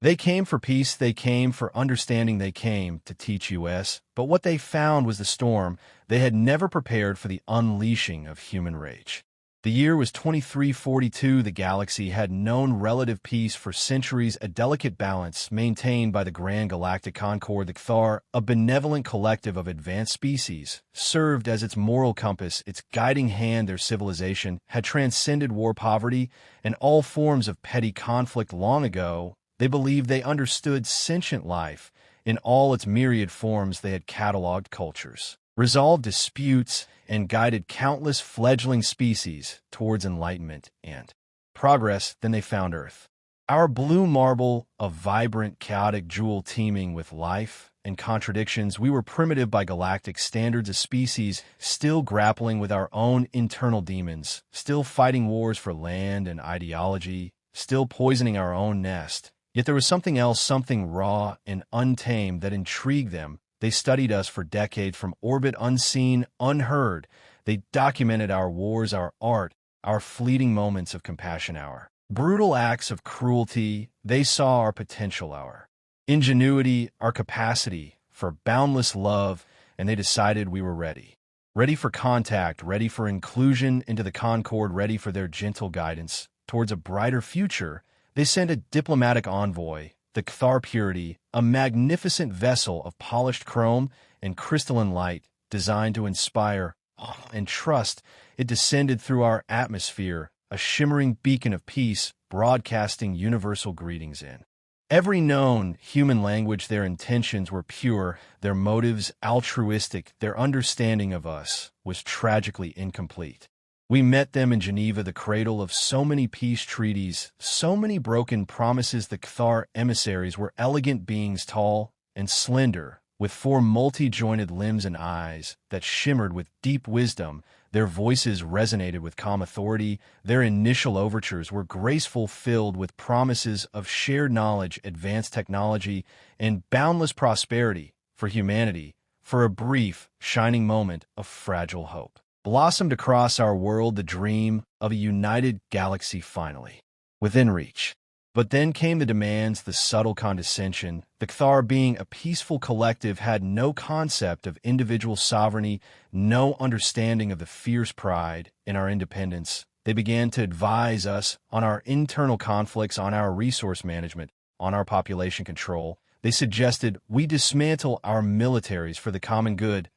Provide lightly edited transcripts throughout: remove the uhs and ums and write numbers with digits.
They came for peace, they came for understanding, they came to teach us. But what they found was the storm. They had never prepared for the unleashing of human rage. The year was 2342. The galaxy had known relative peace for centuries, a delicate balance maintained by the Grand Galactic Concord. The Cthar, a benevolent collective of advanced species, served as its moral compass, its guiding hand. Their civilization had transcended war, poverty, and all forms of petty conflict long ago. They believed they understood sentient life in all its myriad forms. They had cataloged cultures, resolved disputes, and guided countless fledgling species towards enlightenment and progress. Then they found Earth, our blue marble, a vibrant, chaotic jewel teeming with life and contradictions. We were primitive by galactic standards, a species still grappling with our own internal demons, still fighting wars for land and ideology, still poisoning our own nest. Yet there was something else, something raw and untamed that intrigued them. They studied us for decades from orbit, unseen, unheard. They documented our wars, our art, our fleeting moments of compassion, our brutal acts of cruelty. They saw our potential, our ingenuity, our capacity for boundless love, and they decided we were ready. Ready for contact, ready for inclusion into the Concord, ready for their gentle guidance towards a brighter future. They sent a diplomatic envoy, the Cthar Purity, a magnificent vessel of polished chrome and crystalline light designed to inspire awe and trust. It descended through our atmosphere, a shimmering beacon of peace, broadcasting universal greetings in every known human language. Their intentions were pure, their motives altruistic, their understanding of us was tragically incomplete. We met them in Geneva, the cradle of so many peace treaties, so many broken promises. The Cthar emissaries were elegant beings, tall and slender, with four multi-jointed limbs and eyes that shimmered with deep wisdom. Their voices resonated with calm authority. Their initial overtures were graceful, filled with promises of shared knowledge, advanced technology, and boundless prosperity for humanity. For a brief, shining moment of fragile hope blossomed across our world, the dream of a united galaxy finally within reach. But then came the demands, the subtle condescension. The Cthar, being a peaceful collective, had no concept of individual sovereignty, no understanding of the fierce pride in our independence. They began to advise us on our internal conflicts, on our resource management, on our population control. They suggested we dismantle our militaries for the common good.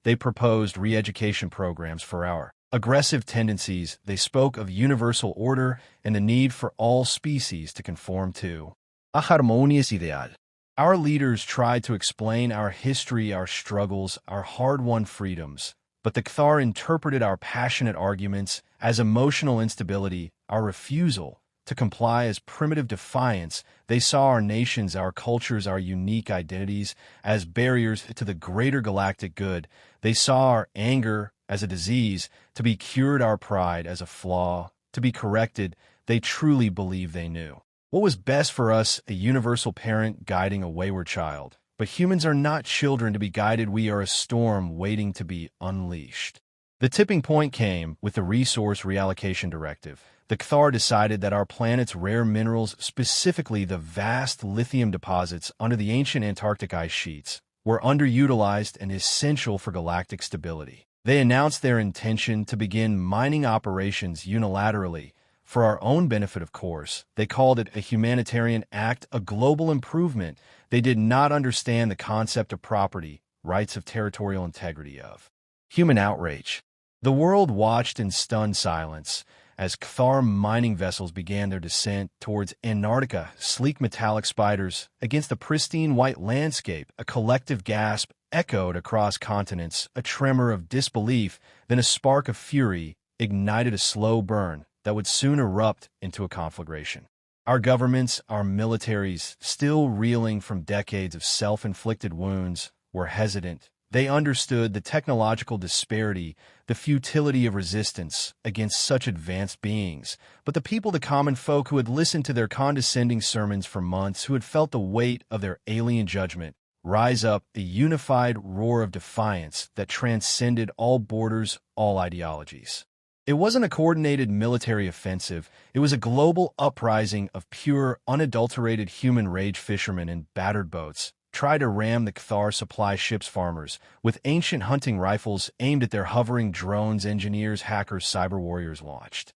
They proposed re-education programs for our aggressive tendencies. They spoke of universal order and the need for all species to conform to a harmonious ideal. Our leaders tried to explain our history, our struggles, our hard-won freedoms, but the Cthar interpreted our passionate arguments as emotional instability, our refusal to comply as primitive defiance. They saw our nations, our cultures, our unique identities as barriers to the greater galactic good. They saw our anger as a disease, to be cured, our pride as a flaw, to be corrected. They truly believed they knew what was best for us, a universal parent guiding a wayward child. But humans are not children to be guided. We are a storm waiting to be unleashed. The tipping point came with the Resource Reallocation Directive. The Cthar decided that our planet's rare minerals, specifically the vast lithium deposits under the ancient Antarctic ice sheets, were underutilized and essential for galactic stability. They announced their intention to begin mining operations unilaterally, for our own benefit, of course. They called it a humanitarian act, a global improvement. They did not understand the concept of property, rights of territorial integrity, of human outrage. The world watched in stunned silence as Cthar mining vessels began their descent towards Antarctica, sleek metallic spiders against the pristine white landscape. A collective gasp echoed across continents, a tremor of disbelief, then a spark of fury ignited a slow burn that would soon erupt into a conflagration. Our governments, our militaries, still reeling from decades of self-inflicted wounds, were hesitant. They understood the technological disparity, the futility of resistance against such advanced beings. But the people, the common folk who had listened to their condescending sermons for months, who had felt the weight of their alien judgment, rise up, a unified roar of defiance that transcended all borders, all ideologies. It wasn't a coordinated military offensive. It was a global uprising of pure, unadulterated human rage. Fishermen in battered boats tried to ram the Cathar supply ships. Farmers with ancient hunting rifles aimed at their hovering drones. Engineers, hackers, cyber warriors launched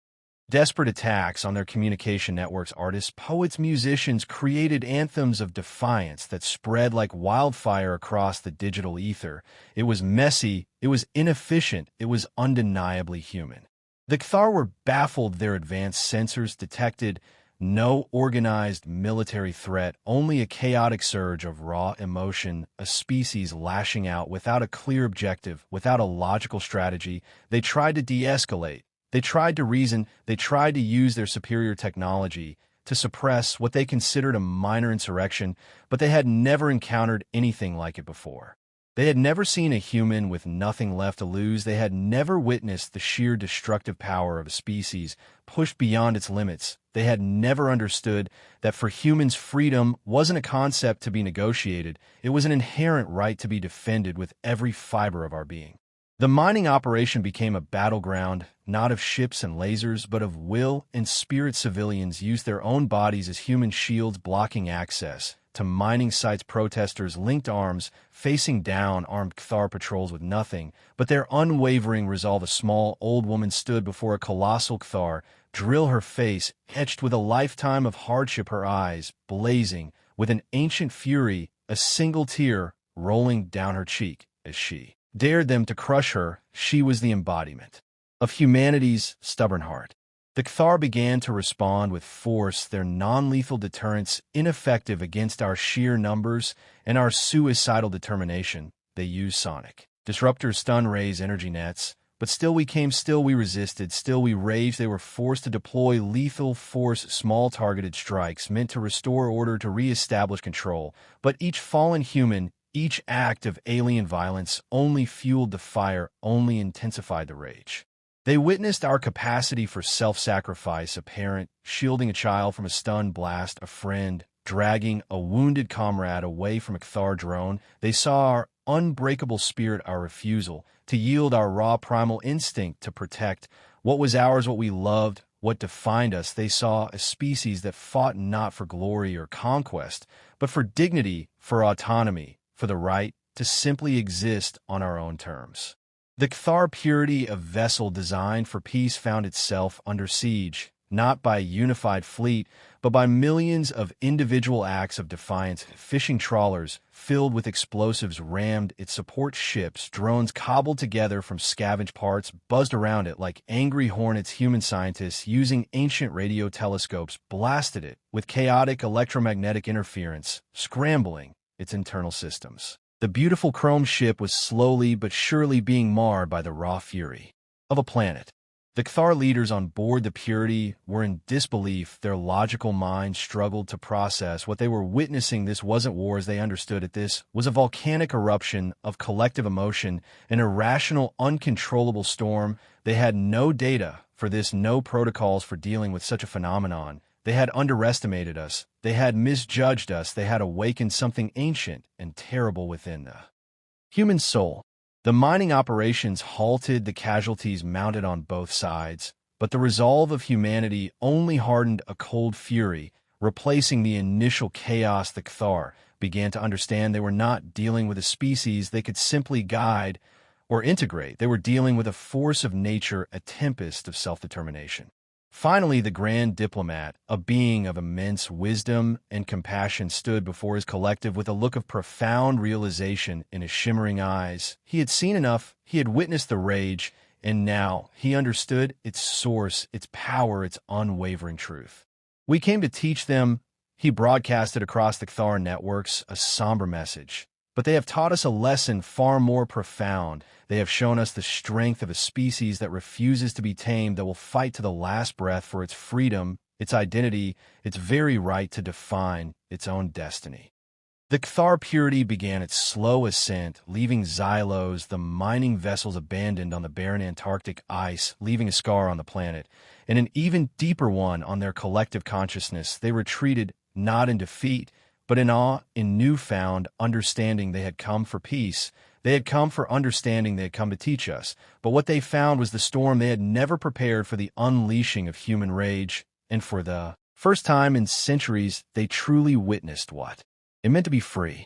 desperate attacks on their communication networks. Artists, poets, musicians created anthems of defiance that spread like wildfire across the digital ether. It was messy, it was inefficient, it was undeniably human. The Cathar were baffled. Their advanced sensors detected no organized military threat, only a chaotic surge of raw emotion, a species lashing out without a clear objective, without a logical strategy. They tried to de-escalate. They tried to reason, they tried to use their superior technology to suppress what they considered a minor insurrection, but they had never encountered anything like it before. They had never seen a human with nothing left to lose. They had never witnessed the sheer destructive power of a species pushed beyond its limits. They had never understood that for humans, freedom wasn't a concept to be negotiated. It was an inherent right to be defended with every fiber of our being. The mining operation became a battleground, not of ships and lasers, but of will and spirit. Civilians used their own bodies as human shields, blocking access to mining sites. Protesters linked arms, facing down armed Cathar patrols with nothing but their unwavering resolve. A small, old woman stood before a colossal Cathar, drill her face etched with a lifetime of hardship, her eyes blazing with an ancient fury, a single tear rolling down her cheek as she dared them to crush her. She was the embodiment of humanity's stubborn heart. The Cathar began to respond with force, their non-lethal deterrence ineffective against our sheer numbers and our suicidal determination. They used sonic disruptors, stun rays, energy nets, but still we came, still we resisted, still we raged. They were forced to deploy lethal force, small targeted strikes meant to restore order, to re-establish control. But each fallen human, each act of alien violence only fueled the fire, only intensified the rage. They witnessed our capacity for self-sacrifice, a parent shielding a child from a stun blast, a friend dragging a wounded comrade away from a Cathar drone. They saw our unbreakable spirit, our refusal to yield, our raw primal instinct to protect what was ours, what we loved, what defined us. They saw a species that fought not for glory or conquest, but for dignity, for autonomy, for the right to simply exist on our own terms. The Cathar purity of vessel designed for peace found itself under siege, not by a unified fleet, but by millions of individual acts of defiance. Fishing trawlers filled with explosives rammed its support ships. Drones cobbled together from scavenged parts buzzed around it like angry hornets. Human scientists, using ancient radio telescopes, blasted it with chaotic electromagnetic interference, scrambling its internal systems. The beautiful chrome ship was slowly but surely being marred by the raw fury of a planet. The Cathar leaders on board the Purity were in disbelief. Their logical minds struggled to process what they were witnessing. This wasn't war as they understood it. This was a volcanic eruption of collective emotion, an irrational, uncontrollable storm. They had no data for this, no protocols for dealing with such a phenomenon. They had underestimated us. They had misjudged us. They had awakened something ancient and terrible within the human soul. The mining operations halted, the casualties mounted on both sides, but the resolve of humanity only hardened a cold fury, replacing the initial chaos. The Cathar began to understand they were not dealing with a species they could simply guide or integrate. They were dealing with a force of nature, a tempest of self-determination. Finally, the grand diplomat, a being of immense wisdom and compassion, stood before his collective with a look of profound realization in his shimmering eyes. He had seen enough, he had witnessed the rage, and now he understood its source, its power, its unwavering truth. "We came to teach them," he broadcasted across the Cathar networks, a somber message. "But they have taught us a lesson far more profound. They have shown us the strength of a species that refuses to be tamed, that will fight to the last breath for its freedom, its identity, its very right to define its own destiny." The Cathar Purity began its slow ascent, leaving Xylos, the mining vessels, abandoned on the barren Antarctic ice, leaving a scar on the planet, and an even deeper one on their collective consciousness. They retreated not in defeat, but in awe, in newfound understanding. They had come for peace. They had come for understanding, they had come to teach us, but what they found was the storm. They had never prepared for the unleashing of human rage, and for the first time in centuries, they truly witnessed what it meant to be free.